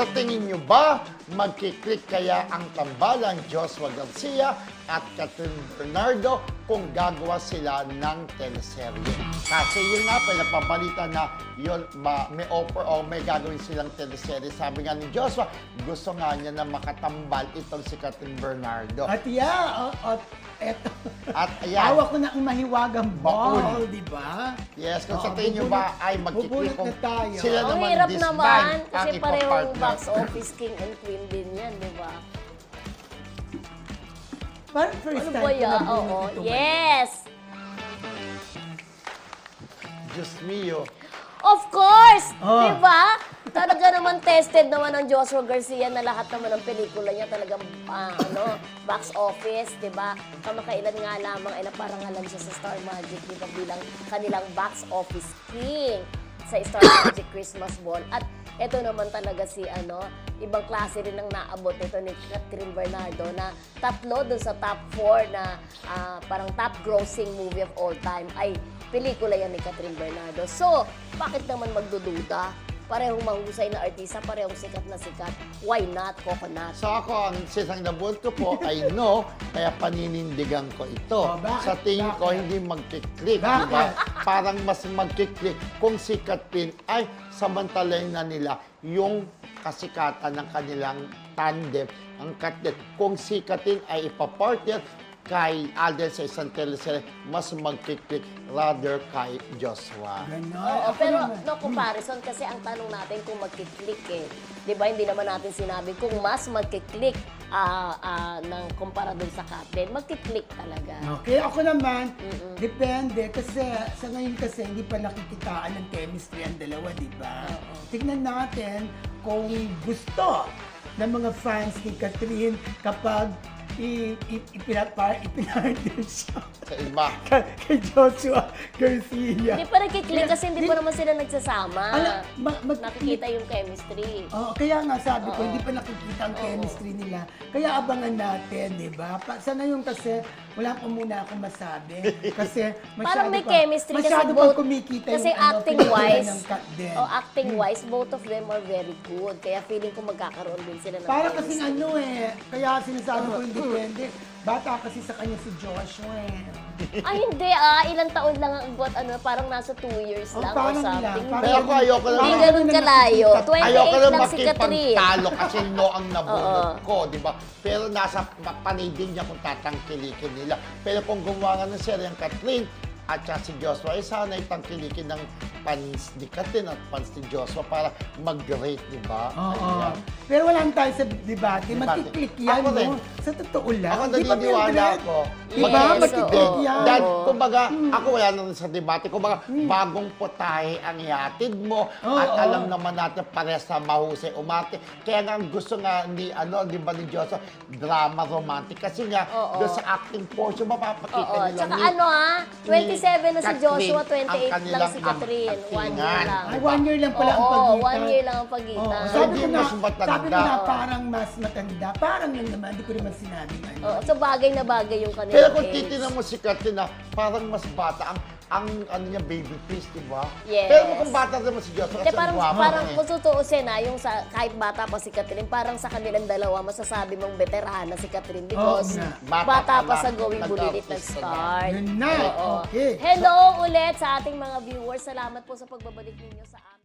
Sa tingin nyo ba, magkiklik kaya ang tambalang Joshua Garcia at Catherine Bernardo kung gagawa sila ng teleserye? Kasi yun nga pa, napabalita na yun, may offer o may gagawin silang teleserye. Sabi nga ni Joshua, gusto nga niya na makatambal itong si Catherine Bernardo. At eto. At ayan. Hawak ko na ang mahiwagang Baul. ball, di ba? Yes, kung sa Oo, tingin nyo ba ay magkiklik bubulot kung na tayo. sila Ang naman hirap this naman, time ang kasi parehong ipapartner. box office king and queen din yan, di ba? Parang first Ano time ba ko yan? nabunod Oo, ito. yes! Diyos mio. Of course! Oh. Di ba? Talaga naman tested naman ang Joshua Garcia na lahat naman ng pelikula niya talagang box office, di ba? Kamakailan nga lamang ay naparangalan siya sa Star Magic, di ba, bilang kanilang box office king sa Star Magic Christmas Ball. At ito naman talaga si ibang klase rin ang naabot ito ni Catherine Bernardo na tatlo dun sa top 4 na parang top grossing movie of all time ay pelikula yan ni Catherine Bernardo. So, bakit naman magdududa? Parehong mahusay na artista, parehong sikat na sikat. Why not, Coconut? So ako, ang sisang nabuot ko po ay no, kaya paninindigan ko ito. Oh, bakit? Sa tingin ko, Bakit? hindi magkiklik, di Bakit? ba? Parang mas magkiklik kung si Catherine ay samantalayin na nila yung kasikatan ng kanilang tandem, ang Catherine. Kung si Catherine ay ipapartner kay Alden sa isang teleserye, mas magkiklik rather kay Joshua. Ganon. Oo, Ako pero naman. no comparison kasi ang tanong natin kung magkiklik eh. 'Di ba? Hindi naman natin sinabi kung mas magkiklik ng kumpara dun sa Catherine. Magkiklik talaga. Okay, ako naman, depende. Kasi sa ngayon kasi hindi pa nakikitaan ng chemistry ang dalawa, di ba? Tignan natin kung gusto ng mga fans ni Catherine kapag ipinartner siya Sa iba. kay Joshua Garcia. Hindi pa nagkiklik kasi hindi pa naman sila nagsasama. Nakikita yung chemistry. Oh, kaya nga sabi ko, Oo. hindi pa nakikita ang chemistry nila. Kaya abangan natin, di ba? Sa ngayon kasi, wala pa muna akong masabi. Kasi Parang may chemistry kasi masyado both, pang kumikita kasi yung acting-wise, ng cut din. acting-wise, both of them are very good. Kaya feeling ko magkakaroon din sila ng Para chemistry. kasing kaya sinasabi ko hindi pwede. Bata kasi sa kanya si Joshua Ay, hindi ilang taon lang ang buat, parang nasa 2 years Oh, lang or parang something. lang, Pero ako ayoko Hindi naman. ganun kalayo. Ayoko 28 na lang si Catherine. makipagtalo kasi no ang nabunod Oo. ko, di ba? Pero nasa panay din niya kung tatangkilikin nila. Pero kung gumawa nga ng serye ang Catherine at saka si Joshua, ay sana itangkilikin ng fans ni Catherine at fans ni Joshua para mag-rate, di ba? Oo. Ayan. Pero wala tayo sa debate. Debate. Magkiklik yan, Ako rin. no? Sa totoo lang. Ako Di ba, naniniwala Mildred? ako. Di ba? Yes, Magkiklik oo. yan. Dahil, kumbaga, ako wala na rin sa debate. Kumbaga, bagong putahe ang ihatid mo. Oo, At oo. alam naman natin parehas na mahusay umarte. Kaya nga, ang gusto nga ni, di ba ni Joshua, drama romantic. Kasi nga, Oo. doon sa acting portion, mapapakita Oo. nila Tsaka ni 27 na si Catherine Joshua, ang 28 lang kanilang si Catherine. 1 year actingan. lang. Ay, 1 year lang pala ang Oo, pagitan. 1 year lang ang pagitan. Oo, So, hindi mas matanda. sabi ko na parang mas matanda. Parang lang naman, hindi ko naman sinabing ano. Oo, so bagay na bagay yung kanilang Pero kung age. titignan mo si Catherine, parang mas bata. Ang ano niya, baby face, di ba? Yes. Pero kung bata naman si Joshua, Hindi, kasi parang, guwapo parang eh. kung tutuusin yung kahit bata pa si Catherine, parang sa kanilang dalawa, masasabi mong veterana si Catherine because Oo nga. Bata bata pa pa sa lang, Going Bulilit nag-artista nag-start. Yun na. Oo. Okay. Hello ulit sa ating mga viewers. Salamat po sa pagbabalik ninyo sa amin.